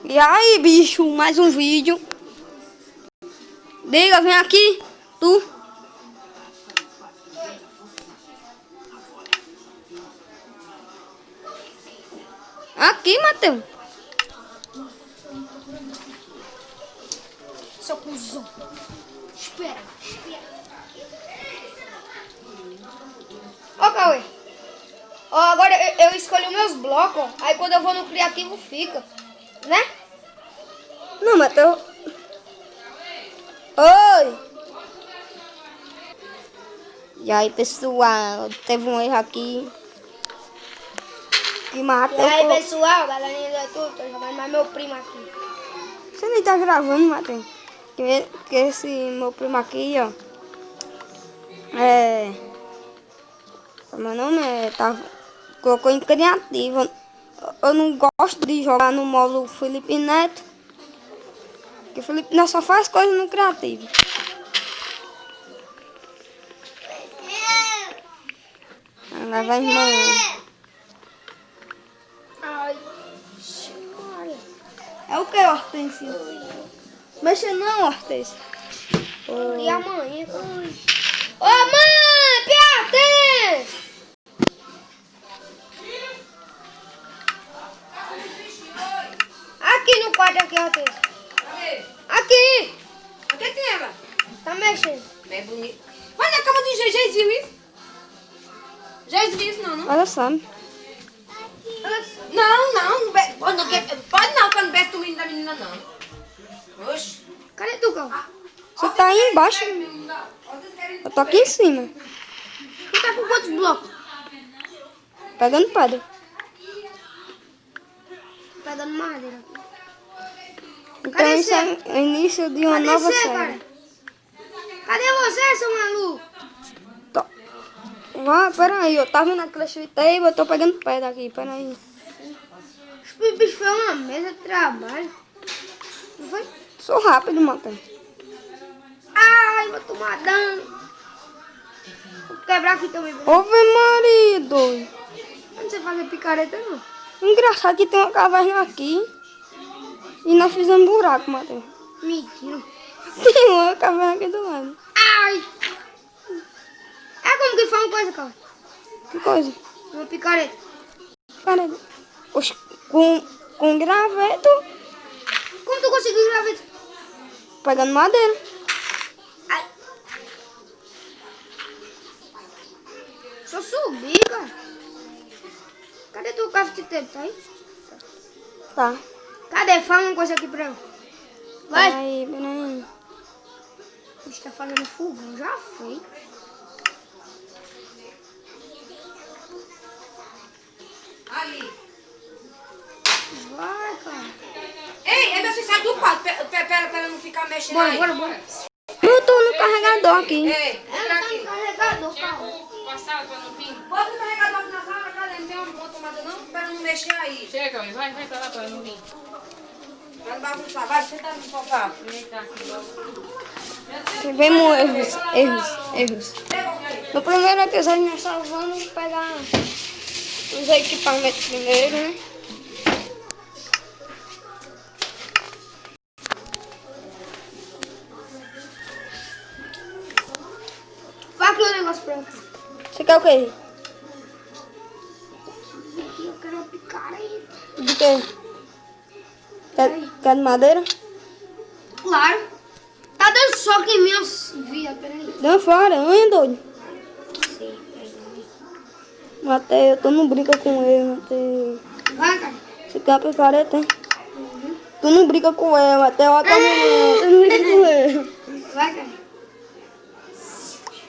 E aí, bicho, mais um vídeo. Diga, vem aqui, tu. Aqui, Matheus. Seu cuzão. Espera. Ó, Cauê. Ó, agora eu escolhi os meus blocos, ó. Aí quando eu vou no criativo fica. Né? Não, Matheus. Oi. E aí, pessoal, teve um erro aqui. Que E Matheus. aí, pessoal, galerinha do YouTube, tô jogando mais meu primo aqui. Você nem tá gravando, Matheus. Que esse meu primo aqui, ó. Meu nome colocou em criativo. Eu não gosto de jogar no modo Felipe Neto. Porque o Felipe Neto só faz coisa no criativo. Lá vai irmã. Ai, É o que, Hortência? Mexa não, Hortência. e a mãe? Ô, mãe, piada! Aqui no quarto, aqui, ó. Aqui! O que tem, Eva? Tá mexendo. É bonito. Vai na cama de Gê, viu isso? Já viu isso, não? Olha só. Não, pode não, que eu não besto o menino da menina, não. Oxe. Cadê tu, Cauê? Você tá aí embaixo. Eu tô aqui em cima. Tu tá com quantos blocos? Pegando pedra. Pegando madeira. Então Cadê isso é o início de uma Cadê nova você, série. cara? Cadê você, seu maluco? Peraí, eu tava naquela chutei e eu tô pegando pedra aqui, peraí. Os bichos foi uma mesa de trabalho. Não foi? Sou rápido, Matheus. Ai, vou tomar dano. Vou quebrar aqui também. Ave Maria, doido. Não sei fazer picareta, não. Engraçado que tem uma caverna aqui. E nós fizemos buraco, Matheus. Mentira. Tem uma caverna aqui do lado. Ai! É como que faz uma coisa, cara? Que coisa? Uma picareta. Peraí. Oxe, com graveto, Como tu conseguiu gravar isso? pegando madeira. Ai! Só subir, cara. Cadê teu cafeteiro? Tá aí? Tá. Cadê? Fala uma coisa aqui pra eu. Vai! Peraí, peraí. A gente tá fazendo fogão, já foi. Ali. Vai, cara. Ei, é você sai do quarto, pra ela não ficar mexendo aí. Bora. Eu tô no carregador aqui. Ei, entra aqui. Carregador, cara. Passar pra não vir. Bota o carregador aqui na sala, cadê? Não tem uma tomada não? Pra não mexer aí. Chega, vai pra lá pra não vir. Pra não bagunçar. Vai, senta no sofá. Eita, aqui logo. Tivemos erros. No primeiro episódio nós só vamos pegar os equipamentos primeiro, né? Fala aqui o negócio pra eu. Você quer o quê? Eu quero uma picareta. De quê? Quer de madeira? Claro. Tá dando soco em minhas vias, peraí. Dá fora, hein, doido? Matheus, eu tô não brinca com ele, Matheus. Vai, cara. Você quer uma picareta, hein? Tu não brinca com ele, Matheus. Olha a mulher, tu não brinca com ele. Vai, cara.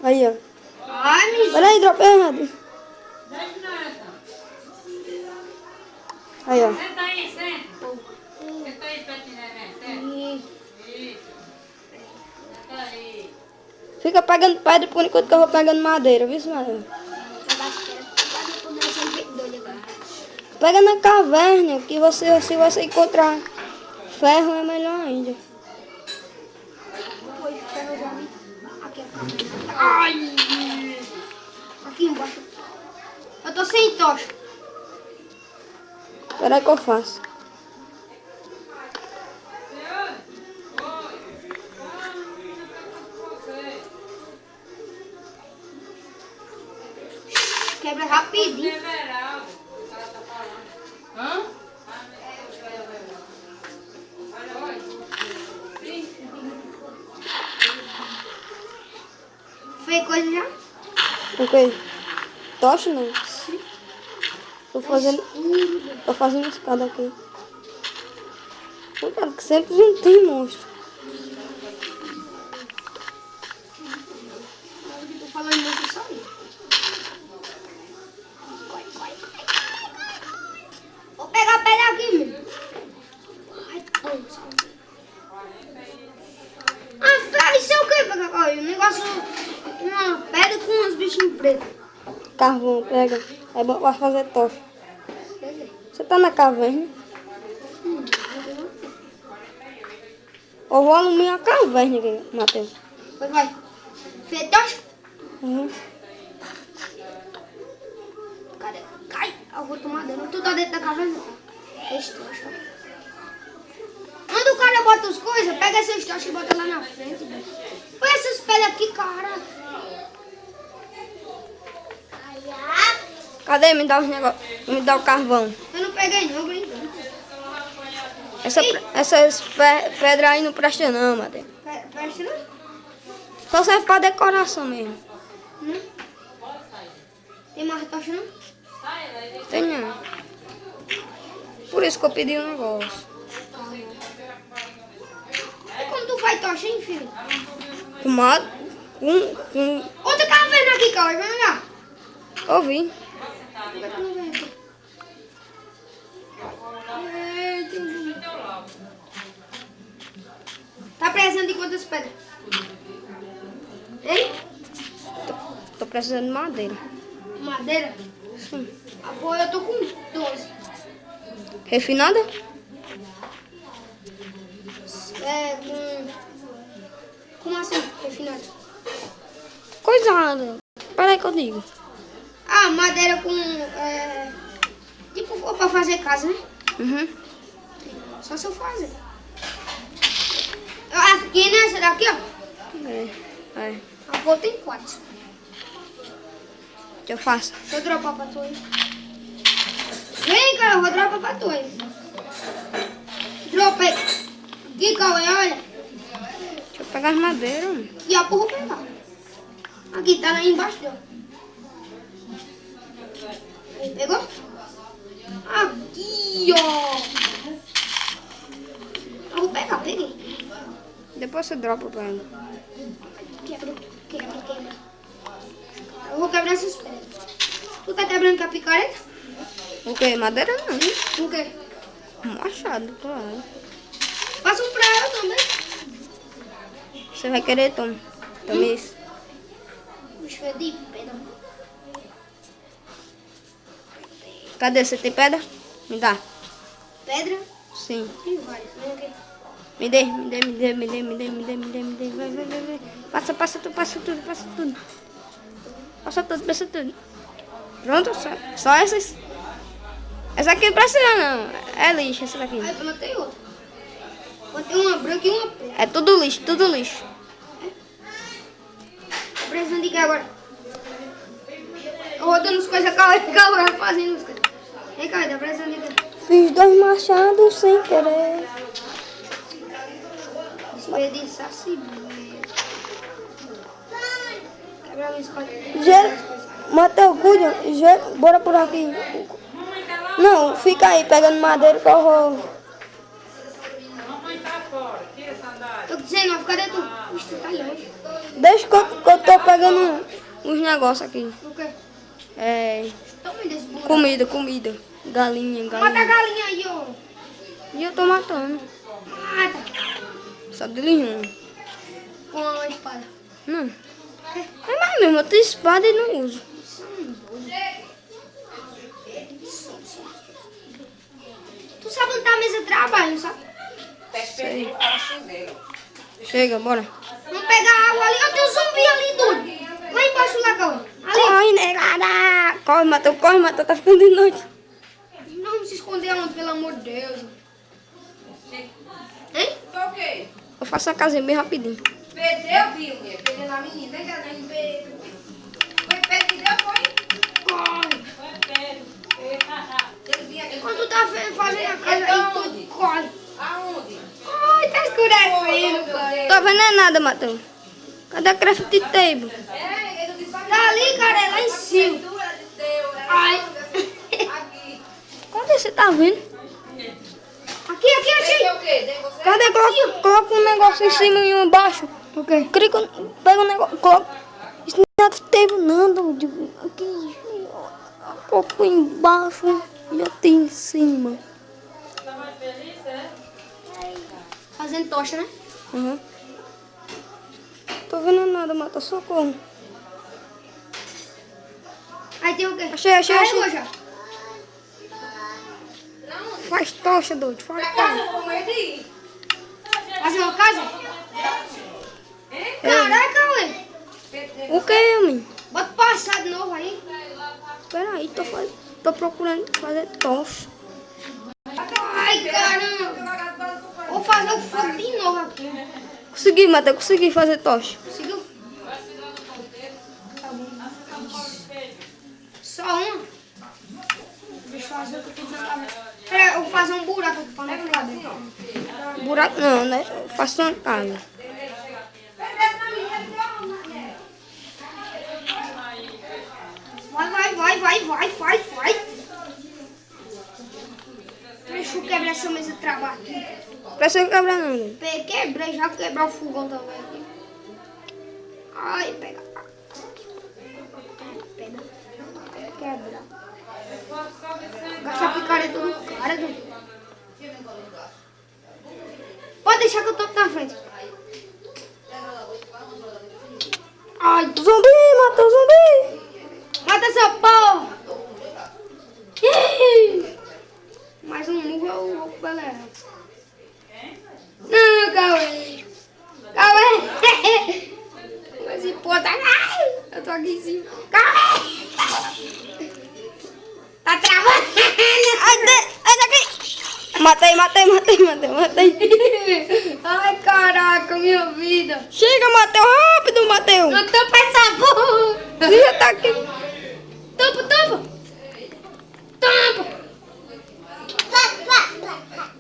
Aí, ó. Ai, me... Peraí, dropei errado. Aí, ó. Senta aí, senta. Senta aí, Petinete. Senta. Isso. Senta aí. Fica pegando pedra por enquanto que eu vou pegando madeira, viu, Matheus? Pega na caverna, que se você encontrar ferro é melhor ainda. Ai! Aqui embaixo. Eu tô sem tocha. Peraí que eu faço. É rapidinho. Everaldo, o cara tá falando. Hã? Olha. Fez coisa já? Ok. Tocha não. Tô fazendo escada aqui. Cuidado que sempre não tem monstro. Eu tô falando muito isso aí. Vou pegar a pedra aqui, meu. Ai, poxa. Ah, isso é o que, Pega? Um negócio. Uma pedra com uns bichinhos pretos. Carvão, pega. É bom pra fazer tocha. Você tá na caverna? Eu vou alumiar a caverna aqui, Matheus. Pois vai. Fez tocha? Uhum. Cadê? Cai! Eu vou tomar dano. Tu tá dentro da caverna? Fez tocha. Quando o cara bota as coisas, pega essas tochas e bota lá na frente. Põe essas pedras aqui, cara. Cadê? Me dá os negócios. Me dá o carvão. Eu não peguei não, brincando. Essas pedras aí não prestam não, Matheus. Presta não? Só serve pra decoração mesmo. Tem mais tocha não? Tem não. Por isso que eu pedi um negócio. E como tu faz tocha, hein, filho? Com Outra caverna aqui, cara. Vem cá. ouvi. Por que tu não vem aqui? Tá precisando de quantas pedras? Hein? Tô precisando de madeira. Madeira? Sim. Ah, pô, eu tô com 12. Refinada? É, como assim, refinado? Coisada. Peraí que eu digo. Ah, madeira com, tipo, for pra fazer casa, né? Uhum. Só se eu fazer. Aqui, né? Essa daqui, ó. É. A pô tem 4. Que eu faço. Deixa eu dropar pra tu aí. Vem, cara, eu vou dropar pra tu aí. Dropa aí. Aqui, Cauê, olha. Deixa eu pegar as madeiras. E a porra vou pegar. Aqui, tá lá embaixo, ó. Aí, pegou? Aqui, ó. Eu vou pegar, peguei. Depois você dropa pra ele. Quebra. Eu vou quebrar essas pedras. Tu tá quebrando com a picareta? O quê? Madeira não. O quê? Machado, claro. Passa um pra ela também. Você vai querer, Tom? Tome isso. Puxa, é de pedra. Cadê? Você tem pedra? Me dá. Pedra? Sim. Tem várias. Vem aqui. Me dê. Vai. Passa tudo. Passa tudo. Pronto? Só essas? Essa aqui não precisa não. É lixo essa daqui. Aí plantei outra. Plantei uma branca e uma preta. É tudo lixo. Tá precisando de que agora? Eu vou dando as coisas calma, fazendo as coisas. Vem cá, tá precisando de que? Fiz 2 machados sem querer. Desperdiçar assim. Quebrar minha espada. Matheus, cuida. Bora por aqui. Não, fica aí pegando madeira que eu vou. Mamãe tá fora, tira a sandália. Tô dizendo, cadê tu? Ixi, tu tá longe. Deixa que eu tô pegando uns negócios aqui. O quê? É. Toma desse buraco. Comida. Galinha. Mata a galinha aí, ó. E eu tô matando. Mata. Só dele um. Com a espada. Não. É mais mesmo, eu tenho espada e não uso. Tu sabe onde tá a mesa de trabalho, não sabe? Sei. Chega, bora. Vamos pegar água ali. Ó, tem um zumbi ali, doido. Lá embaixo do lagão. Ali. Corre, negada! Corre, Matheus, tá ficando de noite. Não, vamos se esconder onde, pelo amor de Deus. Hein? Foi o quê? Eu faço a casinha bem rapidinho. Perdeu, viu, mulher? Perdeu na menina, né? Que ela não perdeu. Foi pé que deu, foi? corre. Vai, Pedro. Ele vinha aqui. Quando tu tá fazendo a casa aí, tu corre. Aonde? Ai, tá escurecendo, cara. Tô vendo é nada, Matheus. Cadê a craft table? É, ele disse Tá ali, cara, é lá em cima. Ai. aqui. Onde você tá vendo? Aqui, achei. Tem o quê? Tem você? Cadê? Coloca um negócio em cima e um embaixo. Ok. Clica, pega um negócio, coloca. Isso não é table não, doido. Aqui. Coloca embaixo e outro em cima. Tá mais feliz, é? Fazendo tocha, né? Uhum. Tô vendo nada, Matheus. Socorro. Aí tem o quê? Achei. Carregou já. Faz tocha, doido. Faz tocha. Casa com ele. Fazer uma casa? Caraca, ué. O que, homem? Bota passar de novo aí. Pera aí, tô procurando fazer tocha. Ai, caramba. Vou fazer o fogo de novo aqui. Consegui, Matheus. Consegui fazer tocha. Conseguiu? Só uma? Deixa eu fazer o que eu tenho que fazer. Pera, eu vou fazer um buraco aqui pra não ficar dentro. Buraco não, né? Faço uma casa. Vai. Deixa eu quebrar essa mesa de trabalho aqui. Precisa quebrar não, doido. Quebrei, já quebrar o fogão também aqui. Ai, pega. Quebra. Gasta a picareta do cara, doido. Pode deixar que eu tô na frente. Ai, Zumbi, Matheus, zumbi. mata essa porra! Ih! Mais um murro eu vou pro galera. Não, Cauê! Esse porra tá... Ai, eu tô aqui em cima. Cauê! Tá travando! Ai, daqui. Matei. Ai, caraca, minha vida! Chega, Matheus, rápido, Matheus. Eu tampa essa porra! Você já tá aqui. Tampa!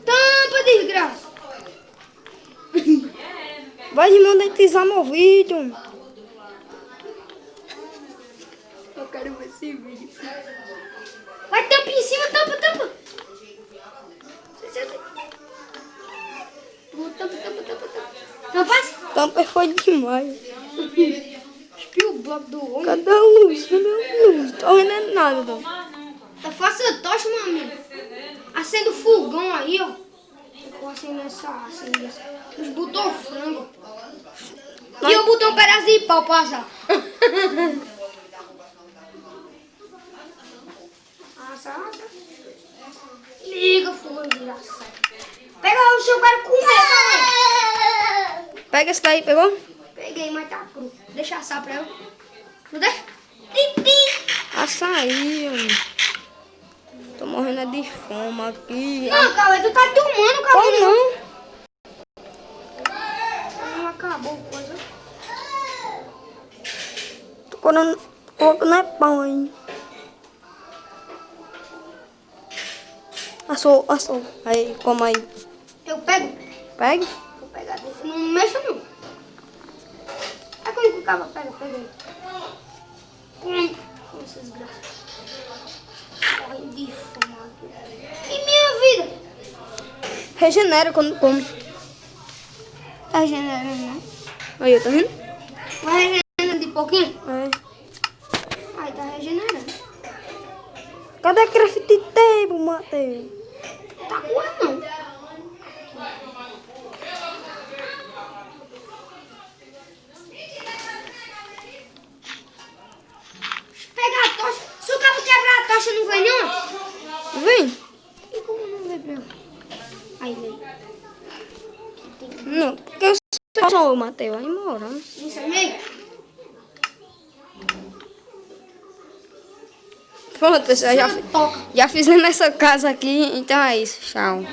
Tampa, desgraça! Vai desmonetizar meu vídeo. Eu quero ver esse vídeo. Vai, tampa em cima, tampa! Tampa! Tampa foi demais. Espiu o bloco do homem. Cadê a luz? Tô vendo nada, doido. Eu faço a tocha, meu amigo. Acendo o fogão aí, ó. Eu vou acender essa. Os botou frango. E eu botei um pedaço de pau pra assar. Assa. Liga o fogo, desgraçado. Pega o seu, eu quero comer, cara. Pega esse daí, pegou? Peguei, mas tá cru. Deixa assar pra eu. Não deixa? Açaí, homem. Tô morrendo de fome aqui. Não, Cauê, tu tá tomando, Cauê. Como não? Não acabou a coisa. Tô colocando pão aí. Assou. Aí, como aí. Eu pego. Pega. Vou pegar desse. Não mexa, não. É quando o cabo pega aí. Com essas graças. Ai, de fome. E minha vida? Regenera quando come. Tá regenerando, né? Aí, tá vendo? Vai regenerando de pouquinho? É. Ai, tá regenerando. Cadê a craft table, Matheus? Tá com ela, não. Pegar a tocha. Se o cabo quebrar a tocha, não vem, não? Vem. E como não vem pra eu? Aí vem. Não, porque eu sou o Matheus. Aí mora. Isso é meio? Pronto, pessoal. Toca. Já fizemos essa casa aqui. Então é isso. Tchau.